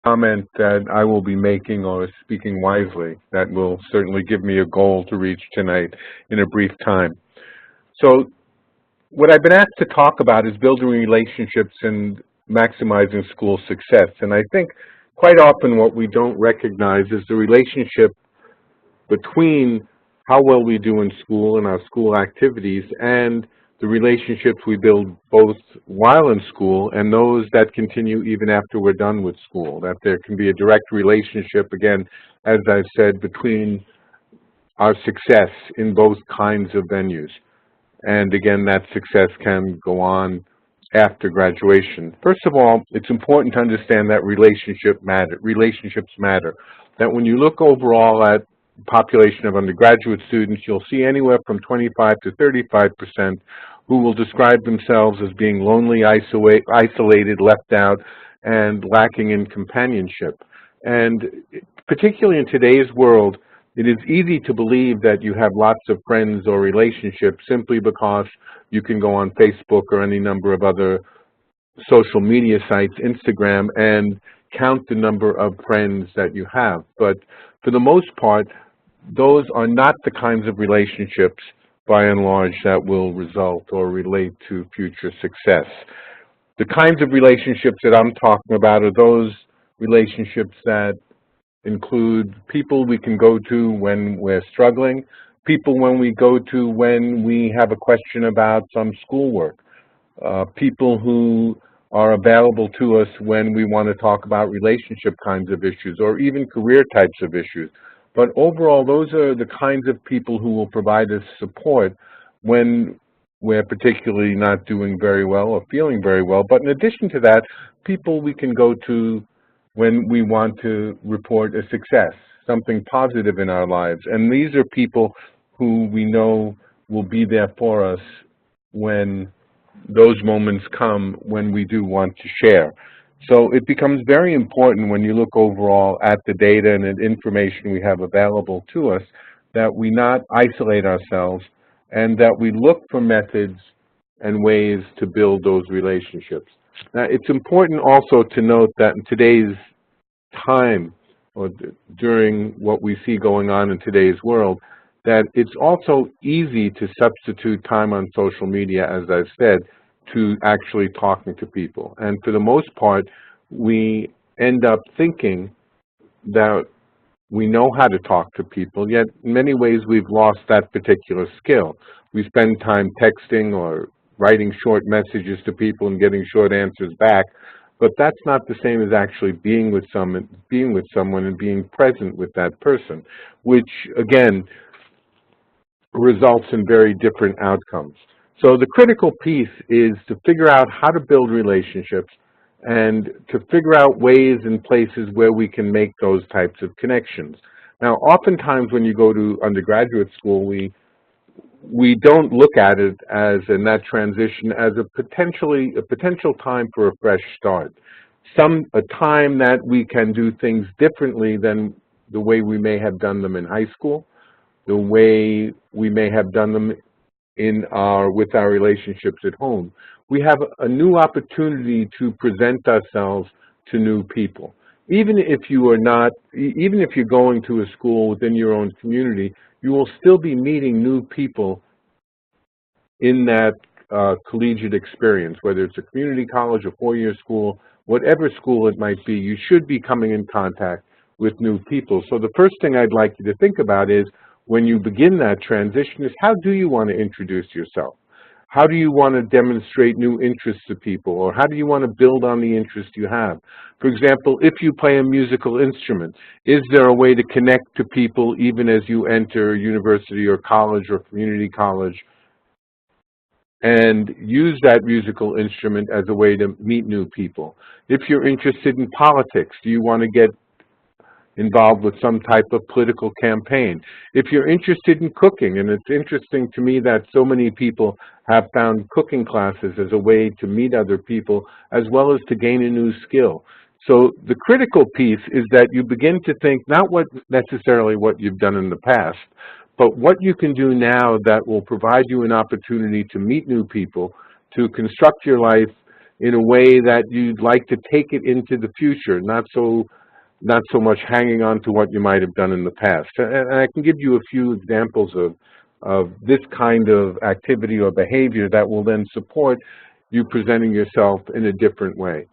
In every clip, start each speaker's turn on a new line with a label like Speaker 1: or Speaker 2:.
Speaker 1: comment that I will be making or speaking wisely that will certainly give me a goal to reach tonight in a brief time. So what I've been asked to talk about is building relationships and maximizing school success. And I think quite often what we don't recognize is the relationship between how well we do in school and our school activities and the relationships we build both while in school and those that continue even after we're done with school, that there can be a direct relationship, again, as I've said, between our success in both kinds of venues. And again, that success can go on after graduation. First of all, it's important to understand that relationships matter. That when you look overall at population of undergraduate students, you'll see anywhere from 25 to 35% who will describe themselves as being lonely, isolated, left out, and lacking in companionship. And particularly in today's world, it is easy to believe that you have lots of friends or relationships simply because you can go on Facebook or any number of other social media sites, Instagram, and count the number of friends that you have. But for the most part, those are not the kinds of relationships, by and large, that will result or relate to future success. The kinds of relationships that I'm talking about are those relationships that include people we can go to when we're struggling, people when we go to when we have a question about some schoolwork, people who are available to us when we want to talk about relationship kinds of issues or even career types of issues. But overall, those are the kinds of people who will provide us support when we're particularly not doing very well or feeling very well. But in addition to that, people we can go to when we want to report a success, something positive in our lives. And these are people who we know will be there for us when those moments come when we do want to share. So it becomes very important when you look overall at the data and the information we have available to us that we not isolate ourselves and that we look for methods and ways to build those relationships. Now, it's important also to note that in today's time, or during what we see going on in today's world, that it's also easy to substitute time on social media, as I've said, to actually talking to people. And for the most part, we end up thinking that we know how to talk to people, yet in many ways we've lost that particular skill. We spend time texting or writing short messages to people and getting short answers back, but that's not the same as actually being with someone and being present with that person, which again results in very different outcomes. So the critical piece is to figure out how to build relationships and to figure out ways and places where we can make those types of connections. Now, oftentimes when you go to undergraduate school, we don't look at it as, in that transition, as a potential time for a fresh start. A time that we can do things differently than the way we may have done them in high school, the way we may have done them with our relationships at home. We have a new opportunity to present ourselves to new people. Even if you're going to a school within your own community, you will still be meeting new people in that collegiate experience, whether it's a community college, a four-year school, whatever school it might be, you should be coming in contact with new people. So the first thing I'd like you to think about is, when you begin that transition, is how do you want to introduce yourself? How do you want to demonstrate new interests to people, or how do you want to build on the interest you have? For example, if you play a musical instrument, is there a way to connect to people even as you enter university or college or community college and use that musical instrument as a way to meet new people? If you're interested in politics, do you want to get involved with some type of political campaign? If you're interested in cooking, and it's interesting to me that so many people have found cooking classes as a way to meet other people as well as to gain a new skill. So the critical piece is that you begin to think not necessarily what you've done in the past, but what you can do now that will provide you an opportunity to meet new people, to construct your life in a way that you'd like to take it into the future, not so much hanging on to what you might have done in the past. And I can give you a few examples of this kind of activity or behavior that will then support you presenting yourself in a different way.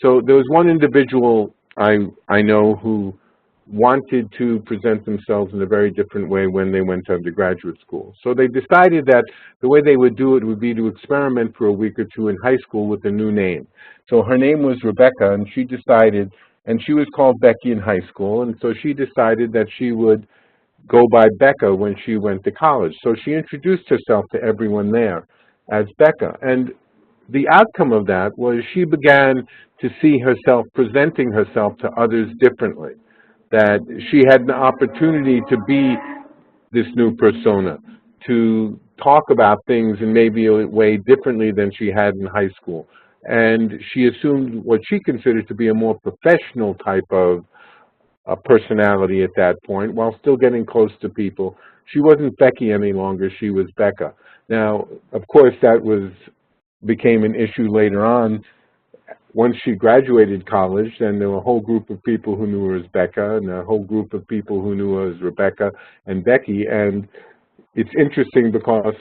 Speaker 1: So there was one individual I know who wanted to present themselves in a very different way when they went to undergraduate school. So they decided that the way they would do it would be to experiment for a week or two in high school with a new name. So her name was Rebecca, and she decided, and she was called Becky in high school, and so she decided that she would go by Becca when she went to college. So she introduced herself to everyone there as Becca. And the outcome of that was she began to see herself presenting herself to others differently, that she had an opportunity to be this new persona, to talk about things in maybe a way differently than she had in high school. And she assumed what she considered to be a more professional type of personality at that point, while still getting close to people. She wasn't Becky any longer, she was Becca. Now, of course, that became an issue later on. Once she graduated college, then there were a whole group of people who knew her as Becca, and a whole group of people who knew her as Rebecca and Becky. And it's interesting because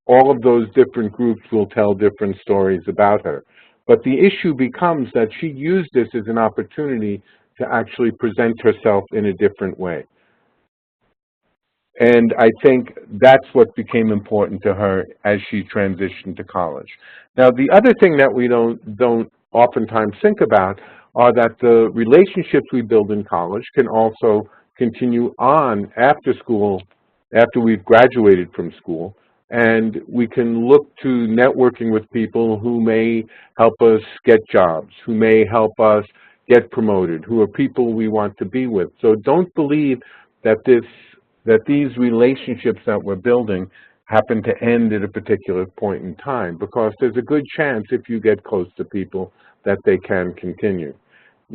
Speaker 1: all of those different groups will tell different stories about her. But the issue becomes that she used this as an opportunity to actually present herself in a different way. And I think that's what became important to her as she transitioned to college. Now, the other thing that we don't oftentimes think about are that the relationships we build in college can also continue on after school, after we've graduated from school, and we can look to networking with people who may help us get jobs, who may help us get promoted, who are people we want to be with. So don't believe that these relationships that we're building happen to end at a particular point in time, because there's a good chance if you get close to people that they can continue.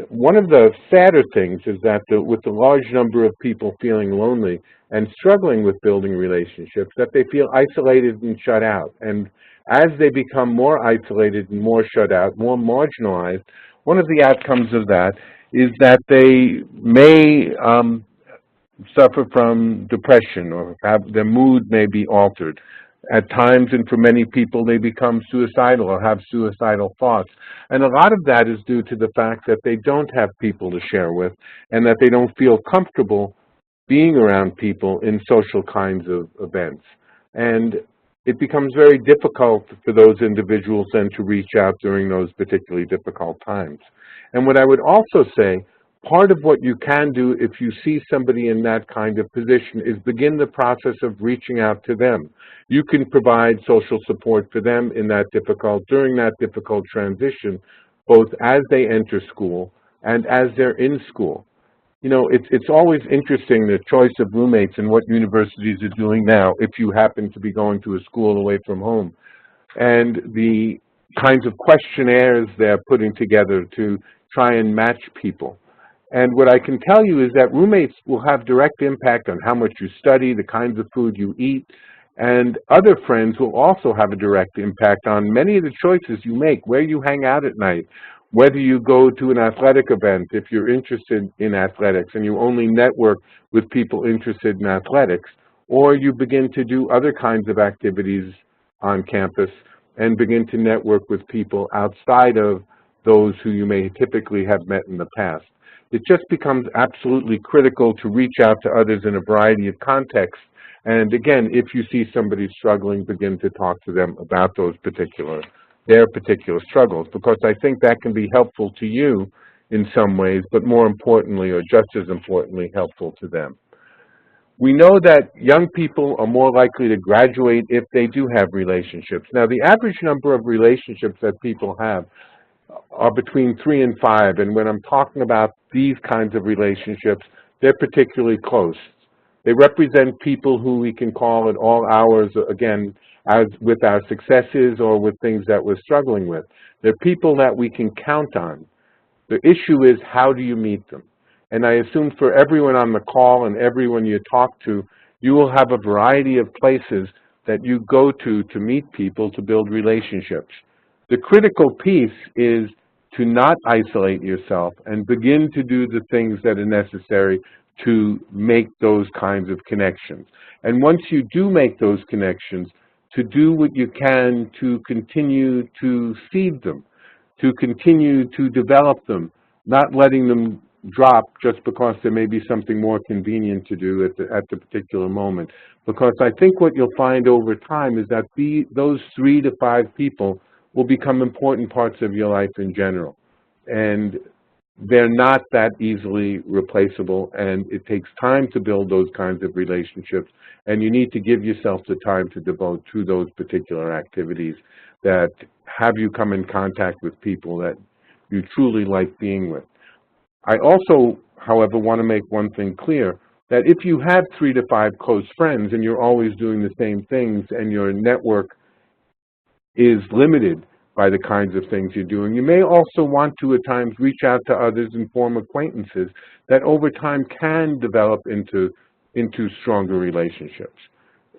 Speaker 1: One of the sadder things is that with the large number of people feeling lonely and struggling with building relationships, that they feel isolated and shut out. And as they become more isolated and more shut out, more marginalized, one of the outcomes of that is that they may suffer from depression, or their mood may be altered. At times, and for many people, they become suicidal or have suicidal thoughts. And a lot of that is due to the fact that they don't have people to share with, and that they don't feel comfortable being around people in social kinds of events. And it becomes very difficult for those individuals then to reach out during those particularly difficult times. And what I would also say, part of what you can do if you see somebody in that kind of position is begin the process of reaching out to them. You can provide social support for them during that difficult transition, both as they enter school and as they're in school. You know, it's always interesting, the choice of roommates and what universities are doing now if you happen to be going to a school away from home, and the kinds of questionnaires they're putting together to try and match people. And what I can tell you is that roommates will have direct impact on how much you study, the kinds of food you eat, and other friends will also have a direct impact on many of the choices you make, where you hang out at night, whether you go to an athletic event if you're interested in athletics and you only network with people interested in athletics, or you begin to do other kinds of activities on campus and begin to network with people outside of those who you may typically have met in the past. It just becomes absolutely critical to reach out to others in a variety of contexts. And again, if you see somebody struggling, begin to talk to them about their particular struggles, because I think that can be helpful to you in some ways, but more importantly, or just as importantly, helpful to them. We know that young people are more likely to graduate if they do have relationships. Now, the average number of relationships that people have are between 3 and 5, and when I'm talking about these kinds of relationships, they're particularly close. They represent people who we can call at all hours, again, as with our successes or with things that we're struggling with. They're people that we can count on. The issue is, how do you meet them? And I assume for everyone on the call and everyone you talk to, you will have a variety of places that you go to meet people, to build relationships. The critical piece is to not isolate yourself and begin to do the things that are necessary to make those kinds of connections. And once you do make those connections, to do what you can to continue to seed them, to continue to develop them, not letting them drop just because there may be something more convenient to do at the particular moment. Because I think what you'll find over time is that those 3 to 5 people will become important parts of your life in general. And they're not that easily replaceable, and it takes time to build those kinds of relationships, and you need to give yourself the time to devote to those particular activities that have you come in contact with people that you truly like being with. I also, however, want to make one thing clear, that if you have 3 to 5 close friends and you're always doing the same things and your network is limited by the kinds of things you're doing, you may also want to at times reach out to others and form acquaintances that over time can develop into stronger relationships.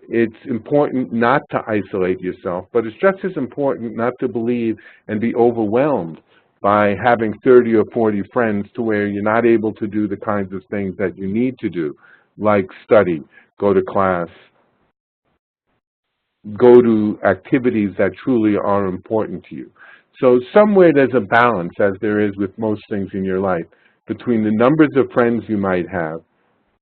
Speaker 1: It's important not to isolate yourself, but it's just as important not to believe and be overwhelmed by having 30 or 40 friends to where you're not able to do the kinds of things that you need to do, like study, go to class, go to activities that truly are important to you. So somewhere there's a balance, as there is with most things in your life, between the numbers of friends you might have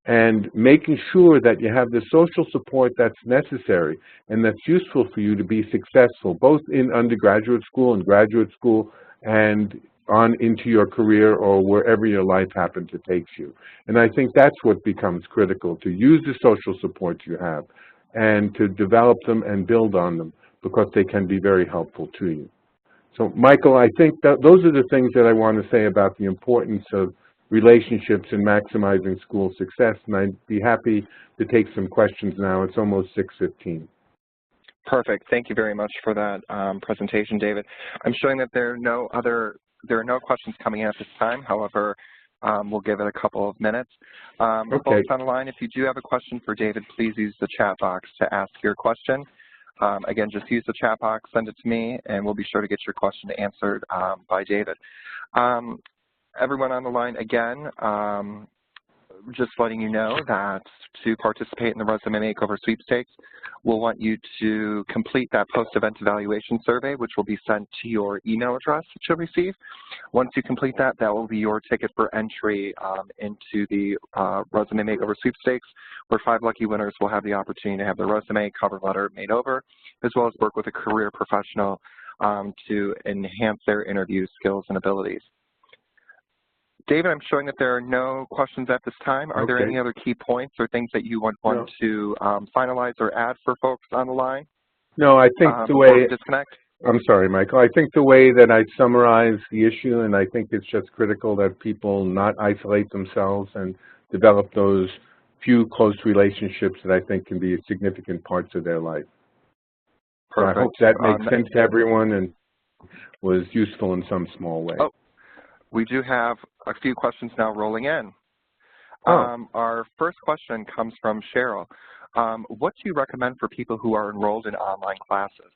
Speaker 1: and making sure that you have the social support that's necessary and that's useful for you to be successful, both in undergraduate school and graduate school and on into your career or wherever your life happens to take you. And I think that's what becomes critical, to use the social support you have and to develop them and build on them, because they can be very helpful to you. So, Michael, I think that those are the things that I want to say about the importance of relationships and maximizing school success, and I'd be happy to take some questions now. It's almost 6:15.
Speaker 2: Perfect. Thank you very much for that presentation, David. I'm showing that there are no questions coming in at this time. However, we'll give it a couple of minutes.
Speaker 1: Okay.
Speaker 2: Folks on the line, if you do have a question for David, please use the chat box to ask your question. Again, just use the chat box, send it to me, and we'll be sure to get your question answered by David. Everyone on the line, again, just letting you know that to participate in the Resume Makeover Sweepstakes, we'll want you to complete that post-event evaluation survey, which will be sent to your email address that you'll receive. Once you complete that, that will be your ticket for entry into the Resume Makeover Sweepstakes, where 5 lucky winners will have the opportunity to have their resume cover letter made over, as well as work with a career professional to enhance their interview skills and abilities. David, I'm showing that there are no questions at this time. Are there any other key points or things that you want to finalize or add for folks on the line?
Speaker 1: No, I think the way,
Speaker 2: disconnect?
Speaker 1: I'm sorry, Michael. I think the way that I summarize the issue, and I think it's just critical that people not isolate themselves and develop those few close relationships that I think can be significant parts of their life. So I hope that makes sense to everyone and was useful in some small way.
Speaker 2: Oh, we do have a few questions now rolling in. Our first question comes from Cheryl. What do you recommend for people who are enrolled in online classes?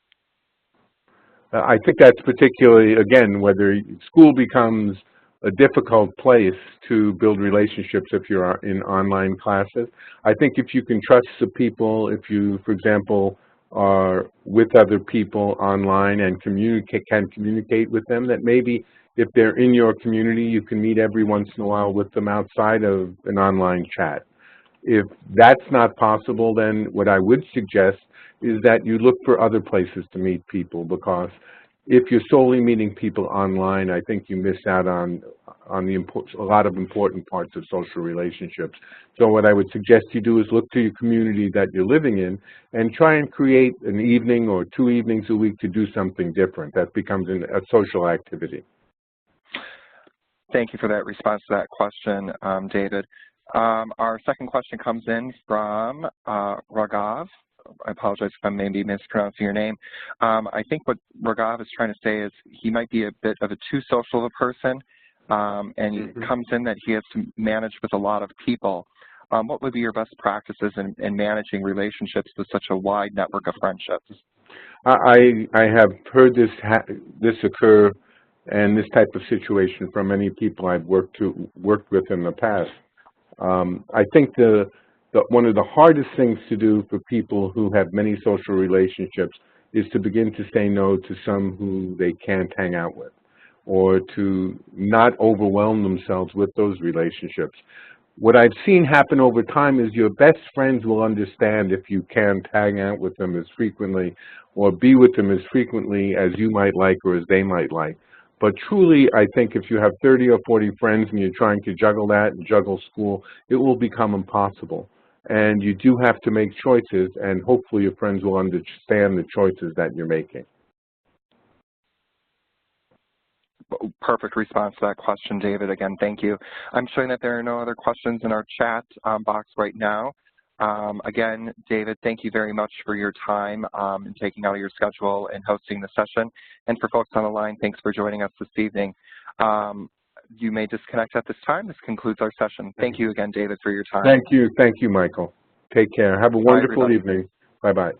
Speaker 1: I think that's particularly, again, whether school becomes a difficult place to build relationships if you're in online classes. I think if you can trust the people, if you, for example, are with other people online and can communicate with them, that maybe if they're in your community, you can meet every once in a while with them outside of an online chat. If that's not possible, then what I would suggest is that you look for other places to meet people, because if you're solely meeting people online, I think you miss out on a lot of important parts of social relationships. So what I would suggest you do is look to your community that you're living in and try and create an evening or 2 evenings a week to do something different. That becomes a social activity.
Speaker 2: Thank you for that response to that question, David. Our second question comes in from Raghav. I apologize if I may be mispronouncing your name. I think what Raghav is trying to say is he might be a bit of a too social of a person, and he comes in that he has to manage with a lot of people. What would be your best practices in managing relationships with such a wide network of friendships?
Speaker 1: I have heard this occur and this type of situation from many people I've worked with in the past. I think one of the hardest things to do for people who have many social relationships is to begin to say no to some who they can't hang out with, or to not overwhelm themselves with those relationships. What I've seen happen over time is your best friends will understand if you can't hang out with them as frequently or be with them as frequently as you might like or as they might like. But truly, I think if you have 30 or 40 friends and you're trying to juggle that and juggle school, it will become impossible. And you do have to make choices, and hopefully your friends will understand the choices that you're making.
Speaker 2: Perfect response to that question, David. Again, thank you. I'm showing that there are no other questions in our chat box right now. Again, David, thank you very much for your time and taking out of your schedule and hosting the session. And for folks on the line, thanks for joining us this evening. You may disconnect at this time. This concludes our session. Thank you again, David, for your time.
Speaker 1: Thank you, Michael. Take care. Have a wonderful evening. Bye-bye.